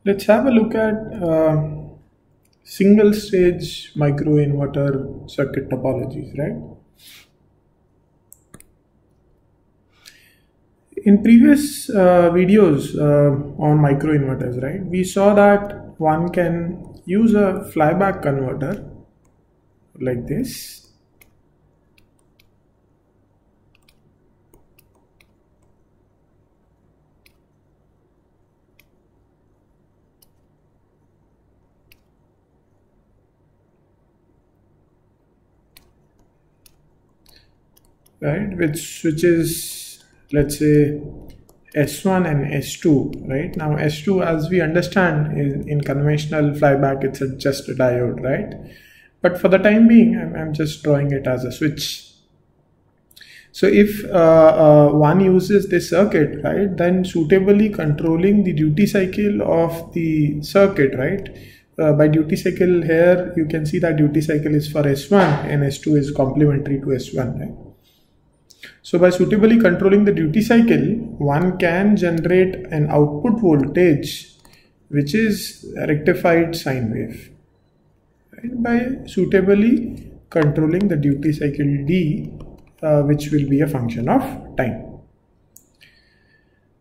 Let's have a look at single stage microinverter circuit topologies, right? In previous videos on microinverters, right, we saw that one can use a flyback converter like this. Right, which switches, let's say, S1 and S2, right? Now S2, as we understand, in conventional flyback, it's just a diode, right? But for the time being, I'm just drawing it as a switch. So if one uses this circuit, right, then suitably controlling the duty cycle of the circuit, right? By duty cycle here, you can see that duty cycle is for S1 and S2 is complementary to S1, right? So by suitably controlling the duty cycle, one can generate an output voltage which is a rectified sine wave, right? By suitably controlling the duty cycle D, which will be a function of time.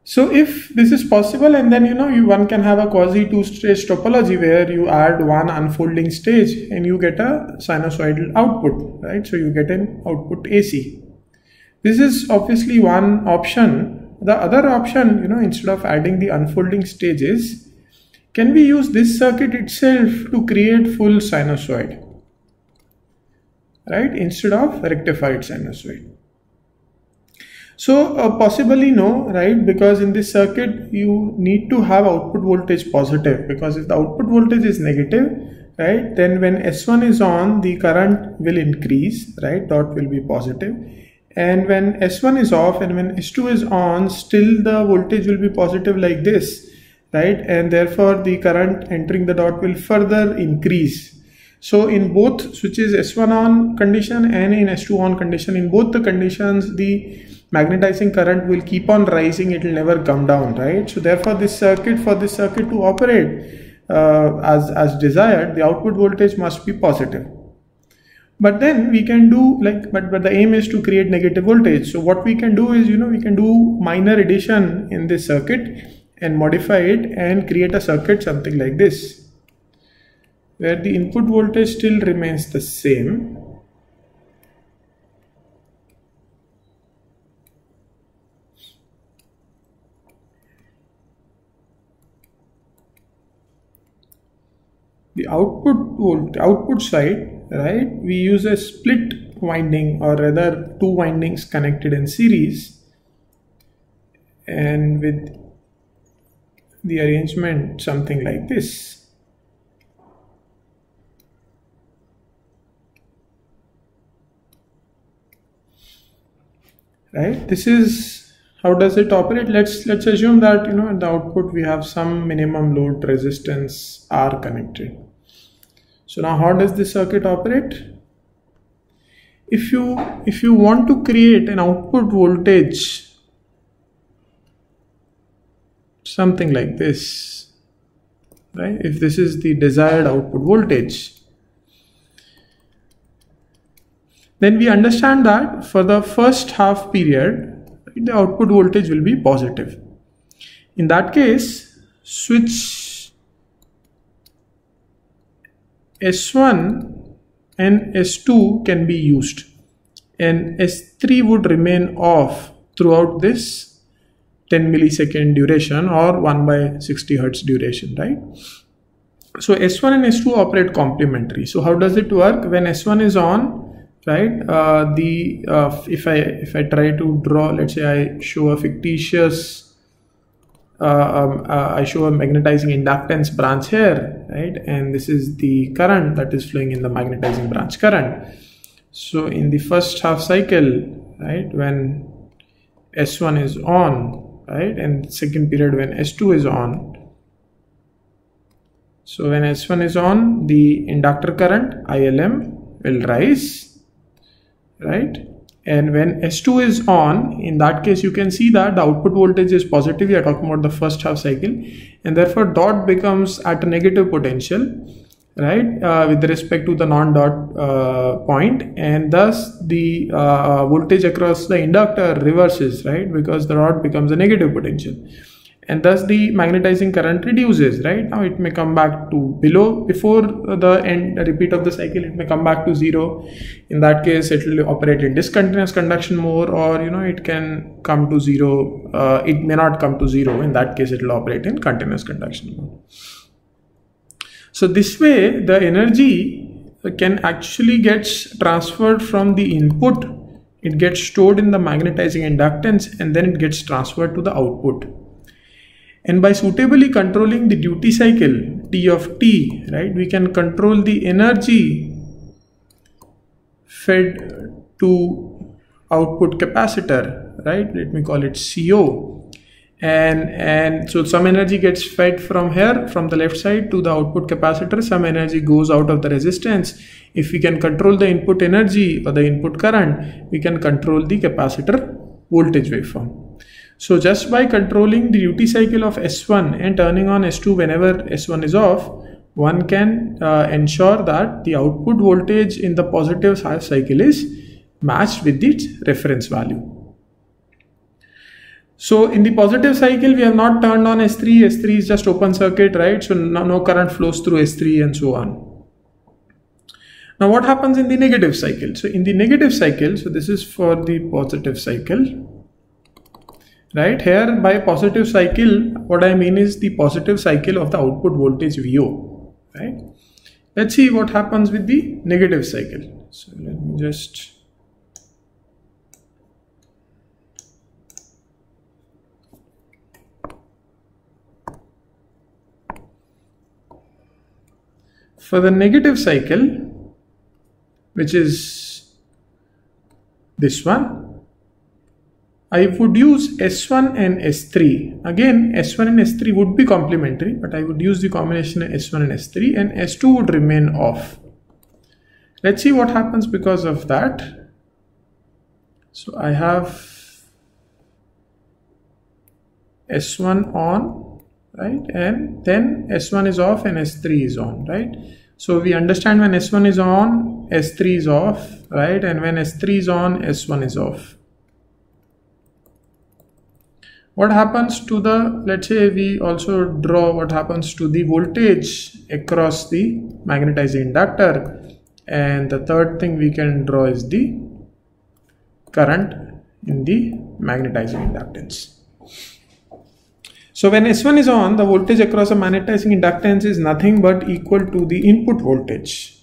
So if this is possible, and then one can have a quasi two-stage topology where you add one unfolding stage and you get a sinusoidal output, right? So you get an output AC. This is obviously one option. The other option, instead of adding the unfolding stages, can we use this circuit itself to create full sinusoid, right, instead of rectified sinusoid? So possibly no, right, because in this circuit you need to have output voltage positive, because if the output voltage is negative, right, then when S1 is on, the current will increase, right, dot will be positive. And when S1 is off and when S2 is on, still the voltage will be positive like this, right? And therefore the current entering the dot will further increase. So in both switches, S1 on condition and in S2 on condition, in both the conditions, the magnetizing current will keep on rising. It will never come down, right? So therefore for this circuit to operate as desired, the output voltage must be positive. But then we can do but the aim is to create negative voltage. So what we can do is, we can do minor addition in this circuit and modify it and create a circuit something like this, where the input voltage still remains the same. The output side, right, we use a split winding, or rather two windings connected in series, and with the arrangement something like this. Right, this is how does it operate. Let's assume that in the output we have some minimum load resistance R connected. So now how does this circuit operate? If you want to create an output voltage something like this, right, if this is the desired output voltage, then we understand that for the first half period, the output voltage will be positive. In that case, switch S1 and S2 can be used, and S3 would remain off throughout this 10 millisecond duration or 1 by 60 Hertz duration, right? So S1 and S2 operate complementary. So how does it work? When S1 is on, right, if I try to draw, let's say I show a fictitious I show a magnetizing inductance branch here, right, and this is the current that is flowing in the magnetizing branch current. So in the first half cycle, right, when S1 is on, right, and second period when S2 is on. So when S1 is on, the inductor current ILM will rise, right, And when S2 is on, in that case you can see that the output voltage is positive. We are talking about the first half cycle, and therefore dot becomes at a negative potential, right, with respect to the non-dot point, and thus the voltage across the inductor reverses, right, because the dot becomes a negative potential, and thus the magnetizing current reduces, right. Now it may come back to below, before the end repeat of the cycle it may come back to 0. In that case it will operate in discontinuous conduction mode, or it can come to 0. It may not come to 0. In that case it will operate in continuous conduction mode. So this way the energy can actually gets transferred from the input, it gets stored in the magnetizing inductance, and then it gets transferred to the output. And by suitably controlling the duty cycle T of t, right, we can control the energy fed to output capacitor, right, let me call it CO, and so some energy gets fed from here, from the left side, to the output capacitor, some energy goes out of the resistance. If we can control the input energy or the input current, we can control the capacitor voltage waveform. So just by controlling the duty cycle of S1 and turning on S2 whenever S1 is off, one can ensure that the output voltage in the positive half cycle is matched with its reference value. So in the positive cycle we have not turned on S3, S3 is just open circuit, right, so no current flows through S3 and so on. Now what happens in the negative cycle? So in the negative cycle, so this is for the positive cycle. Right, here by positive cycle, what I mean is the positive cycle of the output voltage VO, right. Let's see what happens with the negative cycle. So let me just for the negative cycle, which is this one, I would use S1 and S3. Again, S1 and S3 would be complementary, but I would use the combination of S1 and S3, and S2 would remain off. Let's see what happens because of that. So I have S1 on, right, and then S1 is off and S3 is on, right. So we understand when S1 is on, S3 is off, right, and when S3 is on, S1 is off. What happens to the, let's say we also draw what happens to the voltage across the magnetizing inductor, and the third thing we can draw is the current in the magnetizing inductance. So when S1 is on, the voltage across the magnetizing inductance is nothing but equal to the input voltage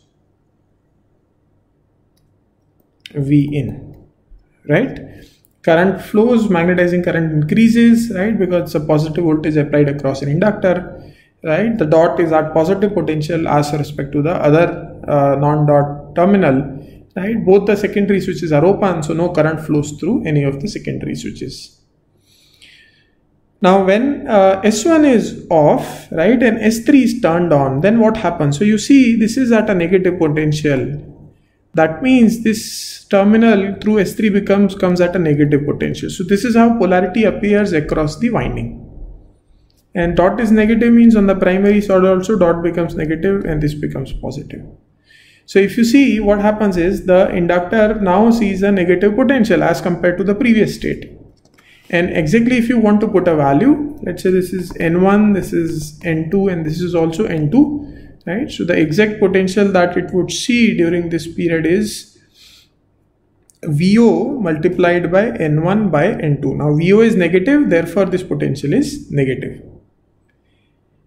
V in, right. Current flows, magnetizing current increases, right, because it's a positive voltage applied across an inductor, right. The dot is at positive potential as respect to the other non-dot terminal, right. Both the secondary switches are open, so no current flows through any of the secondary switches. Now when S1 is off, right, and S3 is turned on, then what happens? So you see this is at a negative potential. That means this terminal through S3 comes at a negative potential. So this is how polarity appears across the winding. And dot is negative means on the primary side also dot becomes negative and this becomes positive. So if you see, what happens is the inductor now sees a negative potential as compared to the previous state. And exactly if you want to put a value, let's say this is N1, this is N2, and this is also N2. Right, so the exact potential that it would see during this period is VO multiplied by N1 by N2. Now VO is negative, therefore this potential is negative,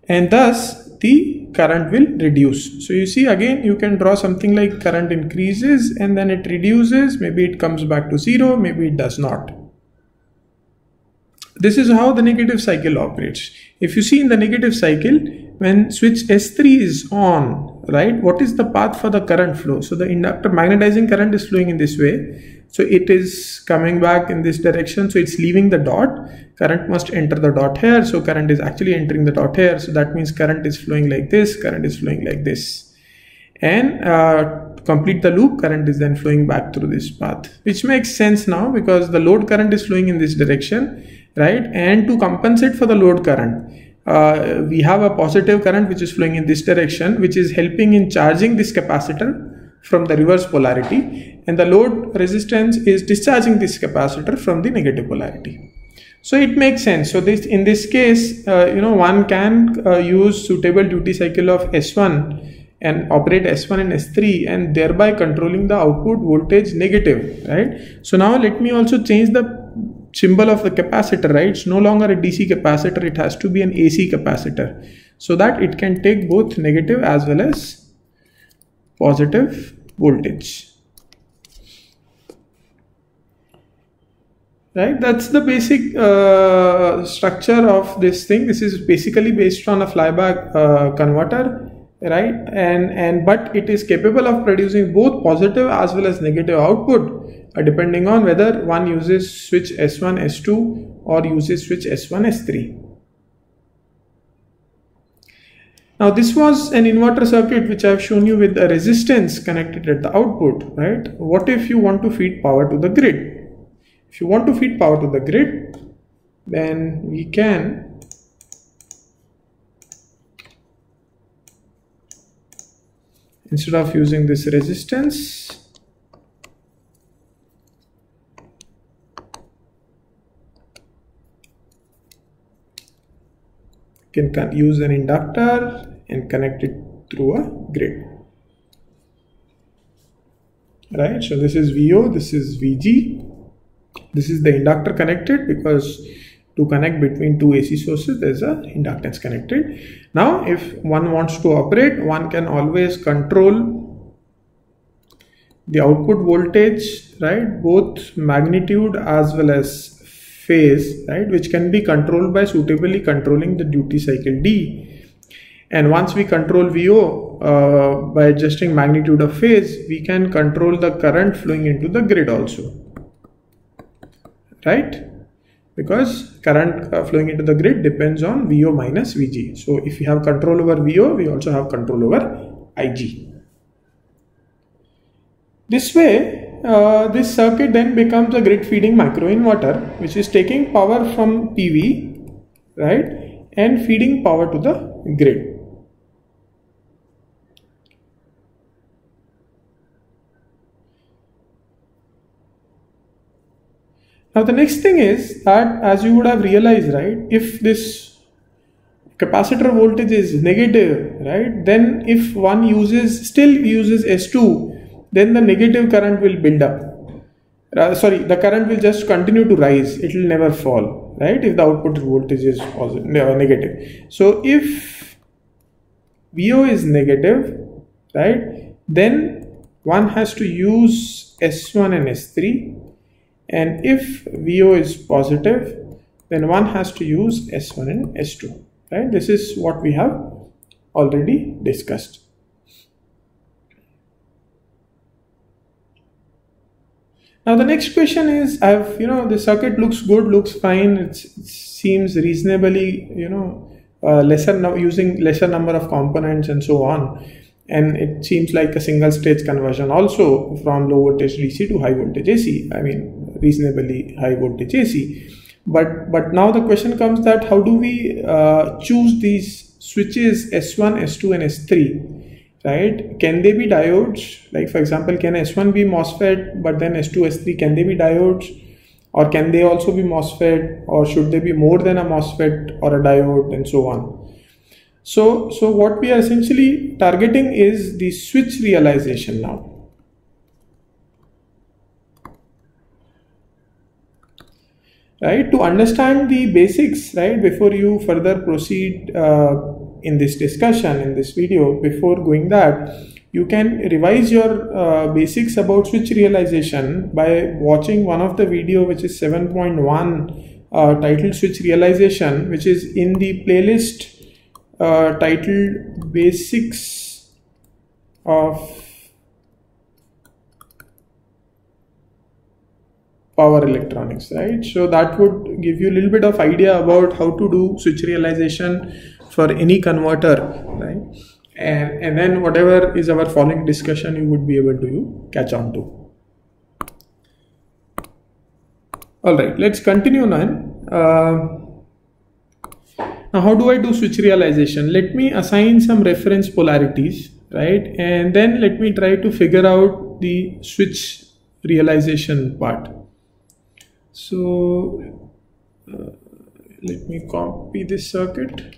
and thus the current will reduce. So you see, again you can draw something like current increases and then it reduces, maybe it comes back to 0, maybe it does not. This is how the negative cycle operates. If you see in the negative cycle, when switch S3 is on, right, what is the path for the current flow? So the inductor magnetizing current is flowing in this way. So it is coming back in this direction. So it's leaving the dot. Current must enter the dot here. So current is actually entering the dot here. So that means current is flowing like this, current is flowing like this. And complete the loop, current is then flowing back through this path, which makes sense now because the load current is flowing in this direction, right? And to compensate for the load current, we have a positive current which is flowing in this direction, which is helping in charging this capacitor from the reverse polarity, and the load resistance is discharging this capacitor from the negative polarity. So it makes sense. So in this case, one can use suitable duty cycle of S1 and operate S1 and S3 and thereby controlling the output voltage negative, right? So now let me also change the symbol of the capacitor, right? It's no longer a DC capacitor, it has to be an AC capacitor, so that it can take both negative as well as positive voltage, right? That's the basic structure of this thing. This is basically based on a flyback converter, right? But it is capable of producing both positive as well as negative output, depending on whether one uses switch S1 S2 or uses switch S1 S3. Now this was an inverter circuit which I have shown you with a resistance connected at the output, right? What if you want to feed power to the grid? If you want to feed power to the grid, then we can instead of using this resistance, can use an inductor and connect it through a grid, right? So this is VO, this is VG, this is the inductor connected because to connect between two AC sources there's a inductance connected. Now if one wants to operate, one can always control the output voltage, right? Both magnitude as well as phase, right, which can be controlled by suitably controlling the duty cycle D. And once we control VO by adjusting magnitude of phase, we can control the current flowing into the grid also, right? Because current flowing into the grid depends on VO minus VG. So if we have control over VO, we also have control over IG. This way, this circuit then becomes a grid feeding microinverter, which is taking power from PV, right, and feeding power to the grid. Now the next thing is that, as you would have realized, right, if this capacitor voltage is negative, right, then if one still uses S2, then the negative current will build up. The current will just continue to rise. It will never fall, right? If the output voltage is positive, negative. So if VO is negative, right, then one has to use S1 and S3. And if VO is positive, then one has to use S1 and S2, right? This is what we have already discussed. Now the next question is, the circuit looks good, looks fine, it seems reasonably, using lesser number of components and so on, and it seems like a single stage conversion also from low voltage DC to high voltage AC, I mean reasonably high voltage AC. But now the question comes that how do we choose these switches S1, S2 and S3? Right? Can they be diodes? Like for example, can S1 be MOSFET, but then S2, S3, can they be diodes? Or can they also be MOSFET? Or should they be more than a MOSFET or a diode, and so on? So what we are essentially targeting is the switch realization now. Right? To understand the basics, right, before you further proceed in this discussion, in this video, before going that, you can revise your basics about switch realization by watching one of the video, which is 7.1 titled switch realization, which is in the playlist titled basics of power electronics, right? So that would give you a little bit of idea about how to do switch realization for any converter, right? and then whatever is our following discussion you would be able to catch on to. Alright, let's continue now. Now how do I do switch realization? Let me assign some reference polarities, right, and then let me try to figure out the switch realization part. So let me copy this circuit.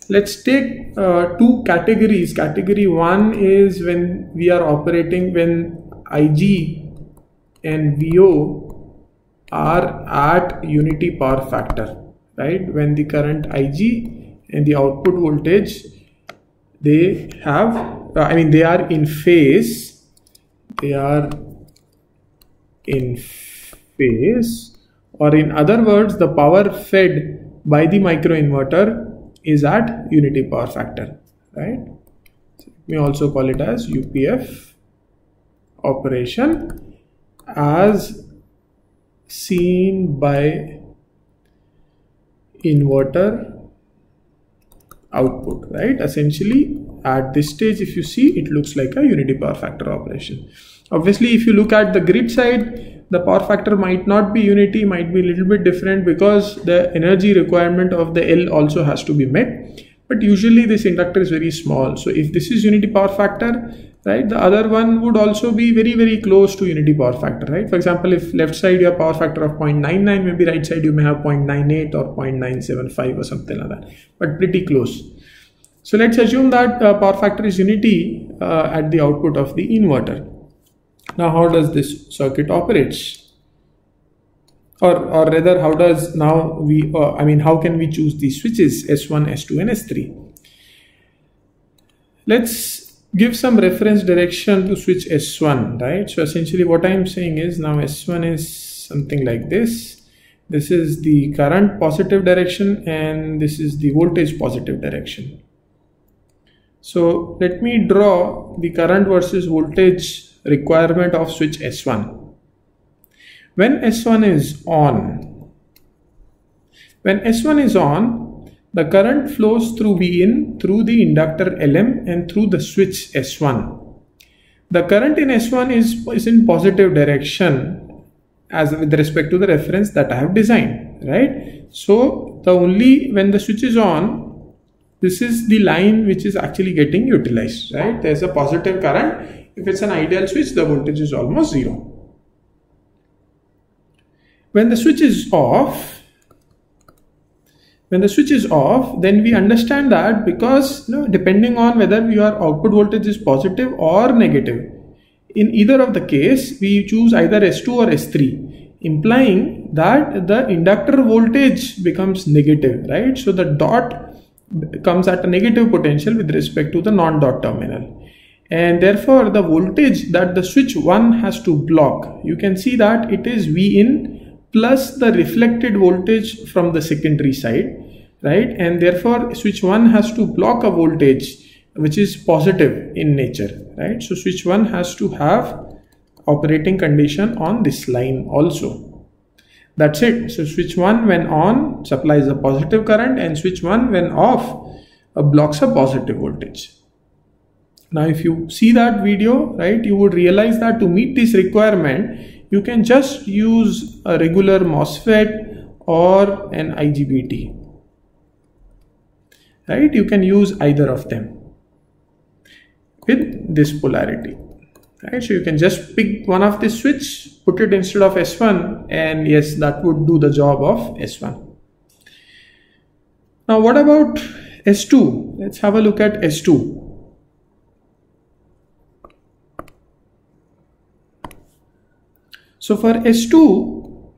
Let's take two categories. Category 1 is when we are operating when IG and VO are at unity power factor, right? When the current IG and the output voltage, they have, they are in phase. They are in phase, or in other words, the power fed by the microinverter is at unity power factor, right? So we also call it as UPF operation as seen by inverter output, right? Essentially at this stage, if you see, it looks like a unity power factor operation. Obviously, if you look at the grid side, the power factor might not be unity, might be a little bit different because the energy requirement of the L also has to be met. But usually this inductor is very small. So if this is unity power factor, right, the other one would also be very, very close to unity power factor, right? For example, if left side you have power factor of 0.99, maybe right side you may have 0.98 or 0.975 or something like that, but pretty close. So let's assume that power factor is unity at the output of the inverter. Now how does this circuit operates? Or rather, how does now we, how can we choose these switches S1, S2 and S3? Let's give some reference direction to switch S1, right? So essentially what I'm saying is now S1 is something like this. This is the current positive direction and this is the voltage positive direction. So let me draw the current versus voltage requirement of switch S1. When S1 is on, the current flows through Vin, through the inductor Lm and through the switch S1. The current in S1 is in positive direction as with respect to the reference that I have designed, right? So when the switch is on, this is the line which is actually getting utilized, right? There's a positive current. If it's an ideal switch, the voltage is almost zero. When the switch is off, then we understand that because depending on whether your output voltage is positive or negative, in either of the case, we choose either S2 or S3, implying that the inductor voltage becomes negative, right? So the dot comes at a negative potential with respect to the non-dot terminal. And therefore the voltage that the switch 1 has to block, you can see that it is Vin plus the reflected voltage from the secondary side, right? And therefore switch 1 has to block a voltage which is positive in nature, right? So switch 1 has to have operating condition on this line also. That's it. So switch 1 when on supplies a positive current and switch 1 when off blocks a positive voltage. Now if you see that video, right, you would realize that to meet this requirement, you can just use a regular MOSFET or an IGBT, right? You can use either of them with this polarity, right? So you can just pick one of the switch, put it instead of S1, and yes, that would do the job of S1. Now what about S2? Let's have a look at S2. So for S2,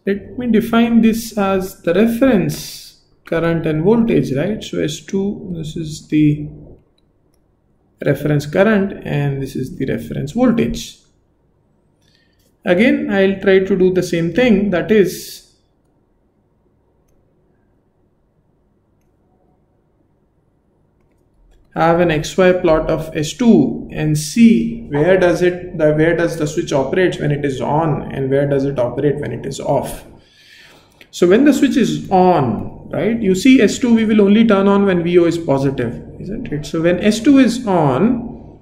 let me define this as the reference current and voltage, right? So S2, this is the reference current and this is the reference voltage. Again, I'll try to do the same thing, that is have an XY plot of S2 and see where does the switch operates when it is on and where does it operate when it is off. So when the switch is on, right, you see S2 we will only turn on when VO is positive, isn't it? So when S2 is on,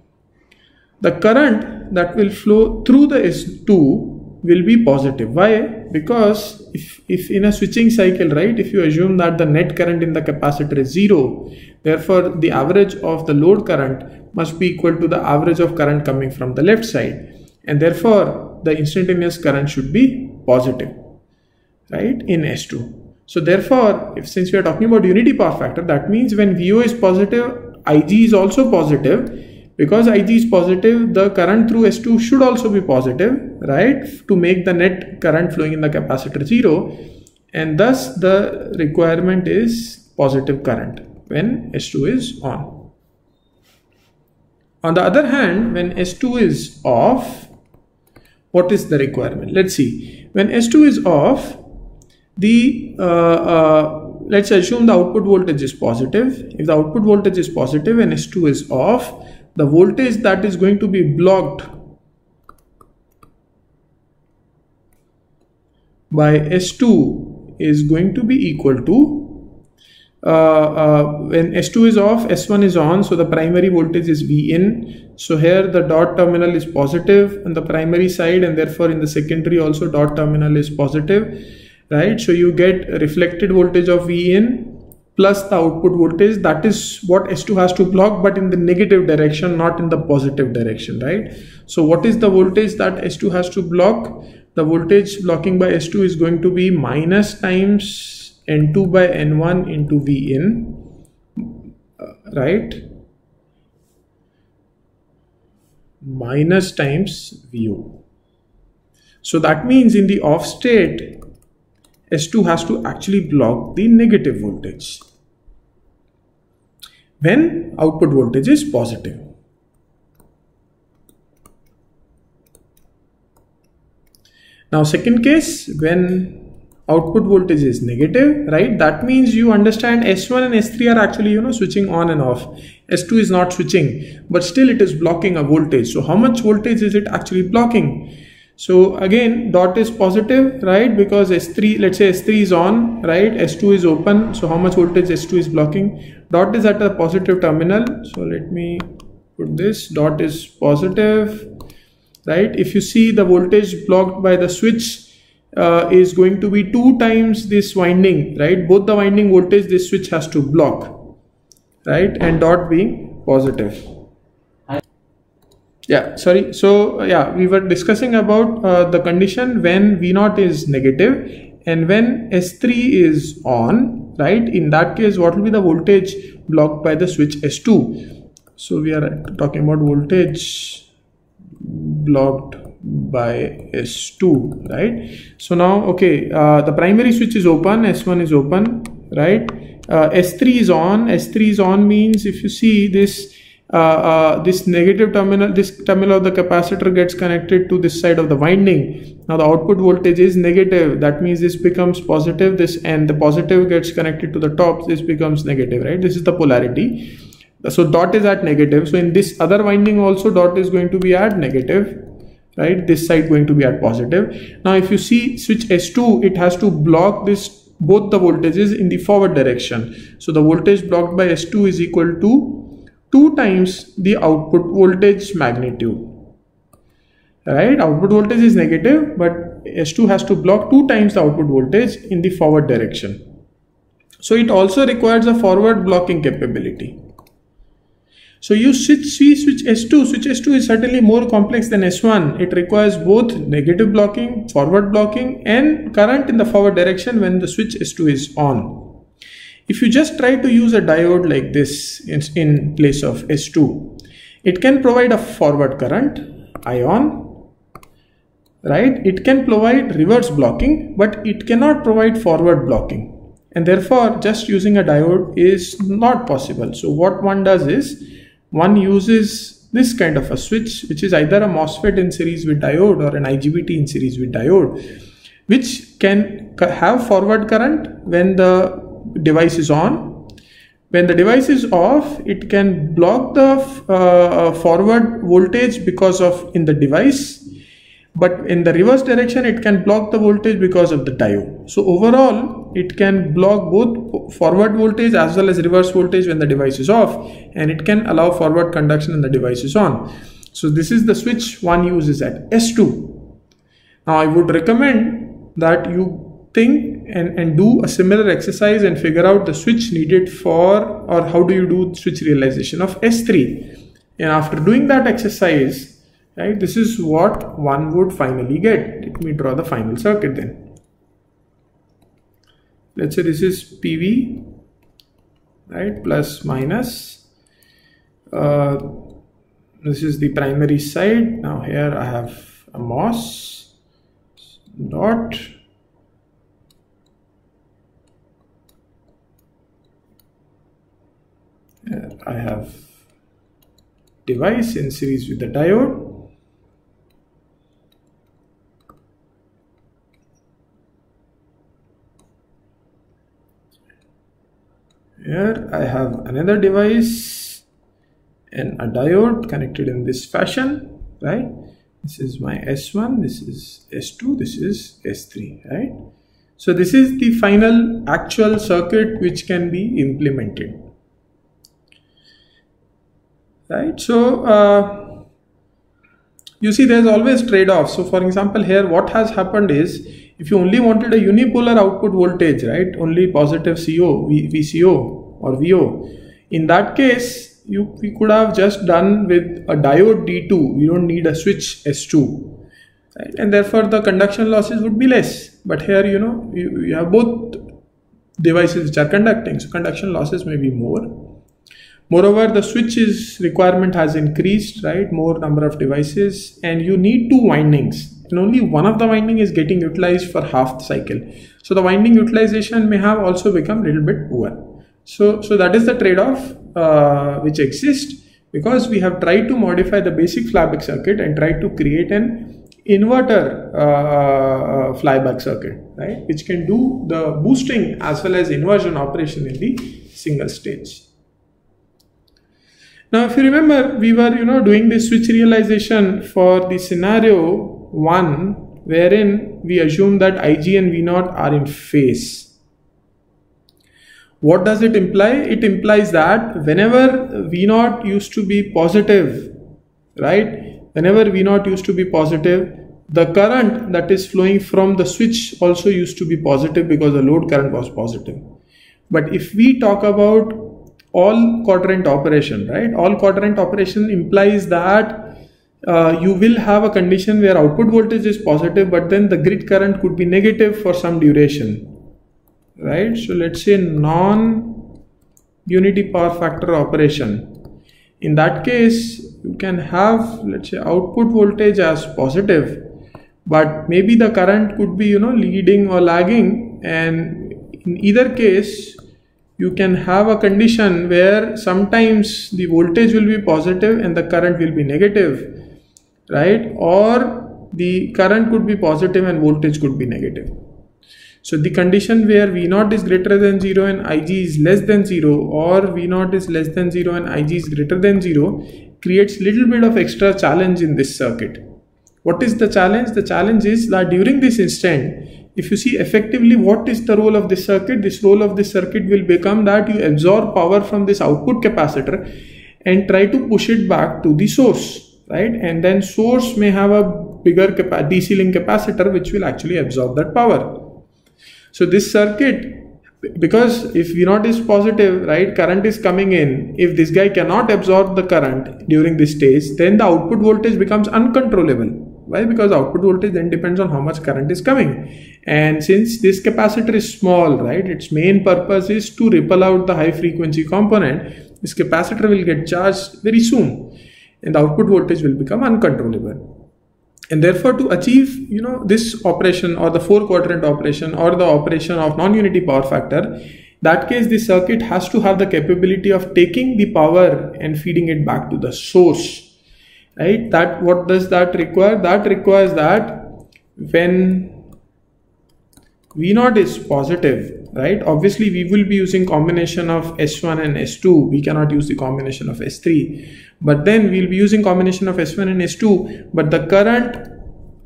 the current that will flow through the S2 will be positive. Why? Because if in a switching cycle, right, if you assume that the net current in the capacitor is 0, therefore the average of the load current must be equal to the average of current coming from the left side, and therefore the instantaneous current should be positive, right, in S2. So therefore, since we are talking about unity power factor, that means when VO is positive, IG is also positive. Because IG is positive, the current through S2 should also be positive, right, to make the net current flowing in the capacitor 0, and thus the requirement is positive current when S2 is on. On the other hand, when S2 is off, what is the requirement? Let's see. When S2 is off, let's assume the output voltage is positive. If the output voltage is positive and S2 is off, the voltage that is going to be blocked by S2 is going to be equal to, when S2 is off, S1 is on, so the primary voltage is Vin. So here the dot terminal is positive on the primary side, and therefore in the secondary also dot terminal is positive, right? So you get reflected voltage of Vin plus the output voltage. That is what S2 has to block, but in the negative direction, not in the positive direction, right? So what is the voltage that S2 has to block? The voltage blocking by S2 is going to be minus times N2 by N1 into Vin, right? Minus times VO. So that means in the off state, S2 has to actually block the negative voltage when output voltage is positive. Now second case, when output voltage is negative, right, that means you understand S1 and S3 are actually, switching on and off. S2 is not switching, but still it is blocking a voltage. So how much voltage is it actually blocking? So again, dot is positive, right, because S3, let's say S3 is on, right, S2 is open, so how much voltage S2 is blocking? Dot is at a positive terminal, so let me put this, dot is positive, right? If you see the voltage blocked by the switch is going to be 2 times this winding, right, both the winding voltage this switch has to block, right, and dot being positive. Yeah, sorry. So yeah, we were discussing about the condition when V0 is negative and when S3 is on, right? In that case, what will be the voltage blocked by the switch S2? So we are talking about voltage blocked by S2, right? So now, okay, the primary switch is open, S1 is open, right? S3 is on. S3 is on means if you see this, this negative terminal, this terminal of the capacitor gets connected to this side of the winding. Now the output voltage is negative, that means this becomes positive, this, and the positive gets connected to the top, this becomes negative, right? This is the polarity. So dot is at negative, so in this other winding also dot is going to be at negative, right? This side going to be at positive. Now if you see switch S2, it has to block this, both the voltages in the forward direction. So the voltage blocked by S2 is equal to 2 times the output voltage magnitude, right? Output voltage is negative, but S2 has to block 2 times the output voltage in the forward direction. So it also requires a forward blocking capability. So you switch S2. Switch S2 is certainly more complex than S1. It requires both negative blocking, forward blocking, and current in the forward direction when the switch S2 is on. If you just try to use a diode like this in place of S2, it can provide a forward current, ion, right? It can provide reverse blocking, but it cannot provide forward blocking. And therefore, just using a diode is not possible. So what one does is, one uses this kind of a switch, which is either a MOSFET in series with diode or an IGBT in series with diode, which can have forward current when the device is on, When the device is off, it can block the forward voltage because of in the device, but in the reverse direction it can block the voltage because of the diode. So overall it can block both forward voltage as well as reverse voltage when the device is off, and it can allow forward conduction when the device is on. So this is the switch one uses at S2. Now I would recommend that you think and do a similar exercise and figure out the switch needed for, or how do you do switch realization of S3. And after doing that exercise, right, this is what one would finally get. Let me draw the final circuit then. Let's say this is PV, right, plus minus. This is the primary side. Now here I have a MOS dot. Here I have device in series with the diode. Here I have another device and a diode connected in this fashion, right? This is my S1, this is S2, this is S3, right? So this is the final actual circuit which can be implemented, right? So you see there's always trade-offs. So for example, here what has happened is, if you only wanted a unipolar output voltage, right, only positive CO, VCO or VO, in that case we could have just done with a diode D2. We don't need a switch S2, right? And therefore the conduction losses would be less. But here, you know, you have both devices which are conducting, so conduction losses may be more. Moreover, the switches requirement has increased, right? More number of devices, and you need two windings, and only one of the winding is getting utilized for half the cycle. So the winding utilization may have also become a little bit poor. So that is the trade-off which exists, because we have tried to modify the basic flyback circuit and tried to create an inverter flyback circuit, right, which can do the boosting as well as inversion operation in the single stage. Now, if you remember, we were, doing this switch realization for the scenario 1, wherein we assume that Ig and V0 are in phase. What does it imply? It implies that whenever V0 used to be positive, right? Whenever V0 used to be positive, the current that is flowing from the switch also used to be positive because the load current was positive. But if we talk about all quadrant operation, right? All quadrant operation implies that you will have a condition where output voltage is positive, but then the grid current could be negative for some duration, right? So let's say non-unity power factor operation. In that case, you can have, let's say, output voltage as positive, but maybe the current could be, leading or lagging, and in either case, you can have a condition where sometimes the voltage will be positive and the current will be negative, right? Or the current could be positive and voltage could be negative. So the condition where V0 is greater than 0 and Ig is less than 0, or V0 is less than 0 and Ig is greater than 0, creates little bit of extra challenge in this circuit. What is the challenge? The challenge is that during this instant, if you see effectively what is the role of this circuit, this role of this circuit will become that you absorb power from this output capacitor and try to push it back to the source, right? And then source may have a bigger DC link capacitor which will actually absorb that power. So this circuit, because if V0 is positive, right, current is coming in, if this guy cannot absorb the current during this stage, then the output voltage becomes uncontrollable. Why? Because output voltage then depends on how much current is coming. And since this capacitor is small, right, its main purpose is to ripple out the high frequency component, this capacitor will get charged very soon and the output voltage will become uncontrollable. And therefore, to achieve, this operation or the 4-quadrant operation or the operation of non-unity power factor, that case this circuit has to have the capability of taking the power and feeding it back to the source. Right? That what does that require? That requires that when V0 is positive, right? Obviously we will be using combination of S1 and S2. We cannot use the combination of S3, but then we'll be using combination of S1 and S2, but the current,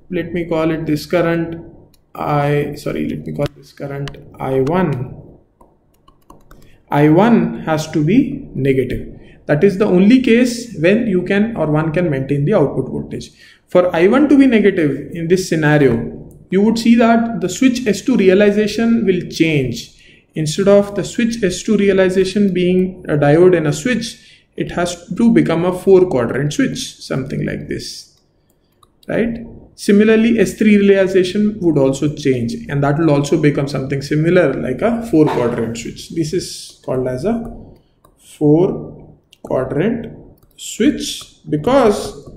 let me call it this current current I1 has to be negative. That is the only case when you can or one can maintain the output voltage. For I1 to be negative in this scenario, you would see that the switch S2 realization will change. Instead of the switch S2 realization being a diode and a switch, it has to become a 4-quadrant switch, something like this, right? Similarly, S3 realization would also change, and that will also become something similar like a 4-quadrant switch. This is called as a 4-quadrant switch because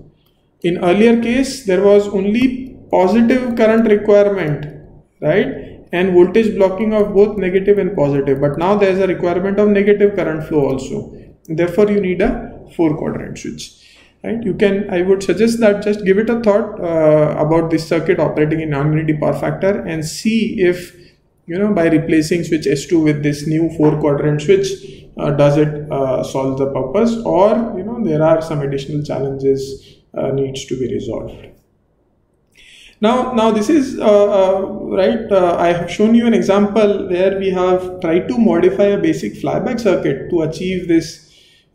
in earlier case there was only positive current requirement, right, and voltage blocking of both negative and positive, but now there is a requirement of negative current flow also. Therefore you need a 4-quadrant switch, right? You can, I would suggest that just give it a thought about this circuit operating in non-unity power factor and see if, you know, by replacing switch S2 with this new 4-quadrant switch, does it solve the purpose, or, you know, there are some additional challenges needs to be resolved. Now this is right. I have shown you an example where we have tried to modify a basic flyback circuit to achieve this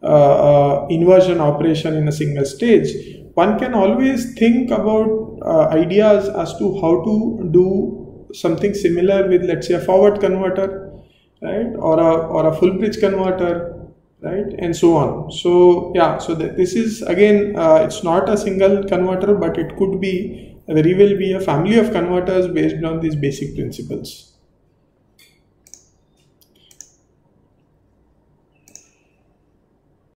inversion operation in a single stage. One can always think about ideas as to how to do something similar with, let's say, a forward converter, right, or a full bridge converter, right, and so on. So yeah, so this is again it's not a single converter, but it could be very well be a family of converters based on these basic principles.